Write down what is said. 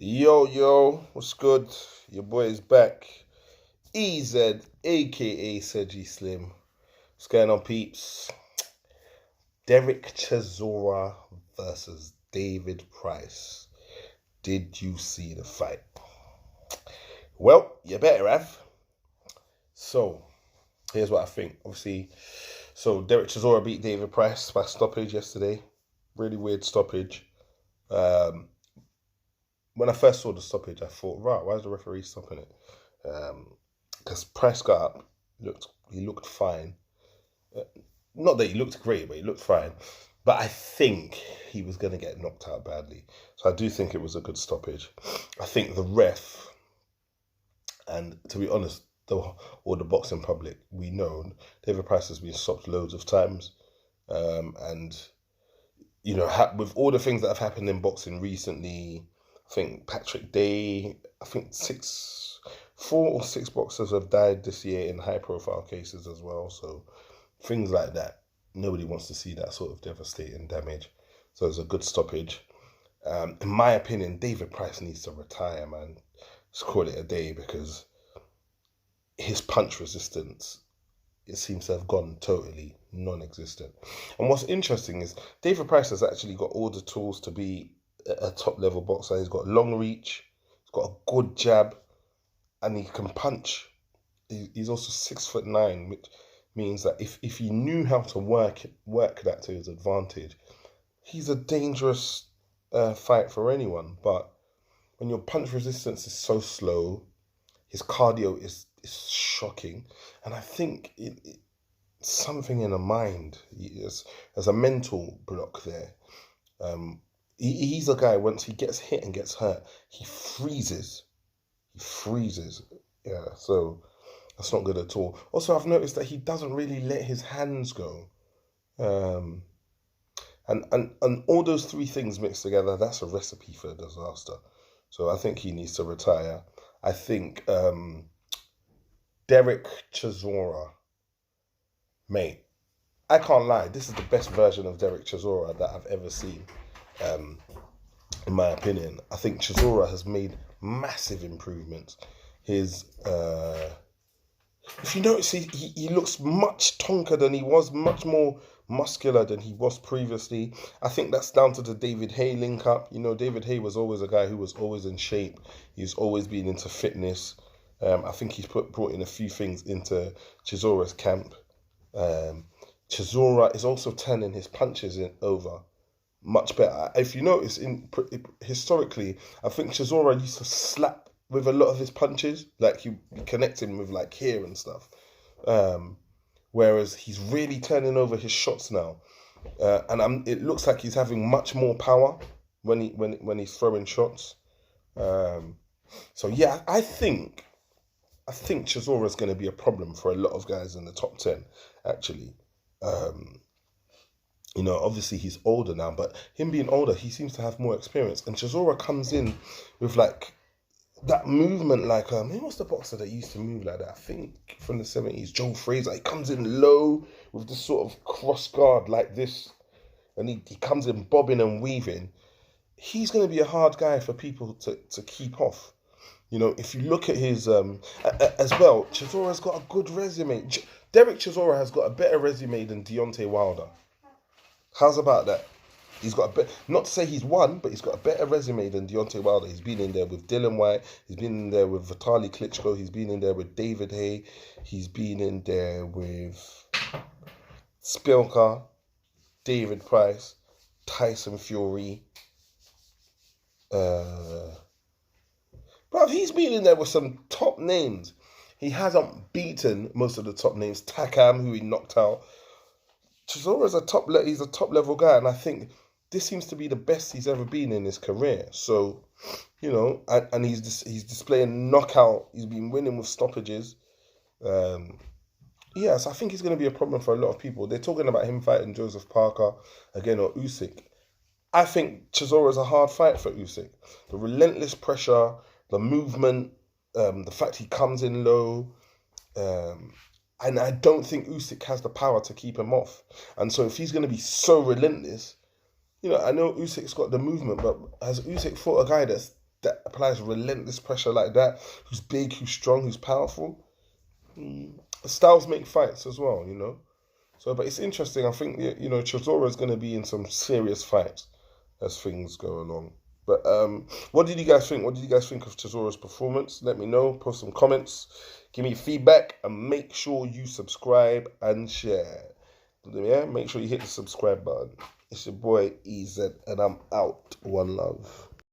Yo, what's good? Your boy is back. EZ, aka Sedgli Slim. What's going on, peeps? Derek Chisora versus David Price. Did you see the fight? Well, you better have. So, here's what I think. Obviously, Derek Chisora beat David Price by stoppage yesterday. Really weird stoppage. When I first saw the stoppage, I thought, right, why is the referee stopping it? Because Price got up, he looked fine. Not that he looked great, but he looked fine. But I think he was going to get knocked out badly. So I do think it was a good stoppage. I think the ref, and to be honest, all the boxing public, we know David Price has been stopped loads of times. And, you know, with all the things that have happened in boxing recently, I think Patrick Day, I think 4 or 6 boxers have died this year in high-profile cases as well. So things like that, nobody wants to see that sort of devastating damage. So it's a good stoppage. In my opinion, David Price needs to retire, man. Just call it a day, because his punch resistance, it seems to have gone totally non-existent. And what's interesting is David Price has actually got all the tools to be a top-level boxer. He's got long reach, he's got a good jab, and he can punch. He's also 6'9", which means that if he knew how to work that to his advantage, he's a dangerous fight for anyone. But when your punch resistance is so slow, his cardio is shocking, and I think it's something in the mind. There's a mental block there. He's a guy, once he gets hit and gets hurt, he freezes. Yeah, so that's not good at all. Also, I've noticed that he doesn't really let his hands go. And all those 3 things mixed together, that's a recipe for disaster. So I think he needs to retire. I think Derek Chisora, mate, I can't lie, this is the best version of Derek Chisora that I've ever seen. In my opinion, I think Chisora has made massive improvements. His, if you notice, he looks much tonker than he was, much more muscular than he was previously. I think that's down to the David Haye link up. You know, David Haye was always a guy who was always in shape. He's always been into fitness. I think he's brought in a few things into Chisora's camp. Chisora is also turning his punches over much better. If you notice, historically, I think Chisora used to slap with a lot of his punches, like he connected with like here and stuff. Whereas he's really turning over his shots now, and it looks like he's having much more power when he's throwing shots. So yeah, I think Chisora is going to be a problem for a lot of guys in the top 10, actually. You know, obviously he's older now, but him being older, he seems to have more experience. And Chisora comes in with like that movement, like who was the boxer that used to move like that? I think from the 70s, Joe Frazier. He comes in low with this sort of cross guard like this, and he comes in bobbing and weaving. He's going to be a hard guy for people to keep off. You know, if you look at his as well, Chisora's got a good resume. Derek Chisora has got a better resume than Deontay Wilder. How's about that? He's got not to say he's won, but he's got a better resume than Deontay Wilder. He's been in there with Dylan White. He's been in there with Vitaly Klitschko. He's been in there with David Haye. He's been in there with Spilka, David Price, Tyson Fury. But he's been in there with some top names. He hasn't beaten most of the top names. Takam, who he knocked out. Chisora's he's a top level guy, and I think this seems to be the best he's ever been in his career. So, you know, and he's displaying knockout. He's been winning with stoppages. Yeah, so I think he's going to be a problem for a lot of people. They're talking about him fighting Joseph Parker again, or Usyk. I think Chisora is a hard fight for Usyk. The relentless pressure, the movement, the fact he comes in low. And I don't think Usyk has the power to keep him off. And so if he's going to be so relentless, you know, I know Usyk's got the movement, but has Usyk fought a guy that's that applies relentless pressure like that, who's big, who's strong, who's powerful. Styles make fights as well, you know. So, but it's interesting. I think Chisora is going to be in some serious fights as things go along. But what did you guys think? What did you guys think of Chisora's performance? Let me know. Post some comments. Give me feedback, and make sure you subscribe and share. Yeah, make sure you hit the subscribe button. It's your boy EZ, and I'm out. One love.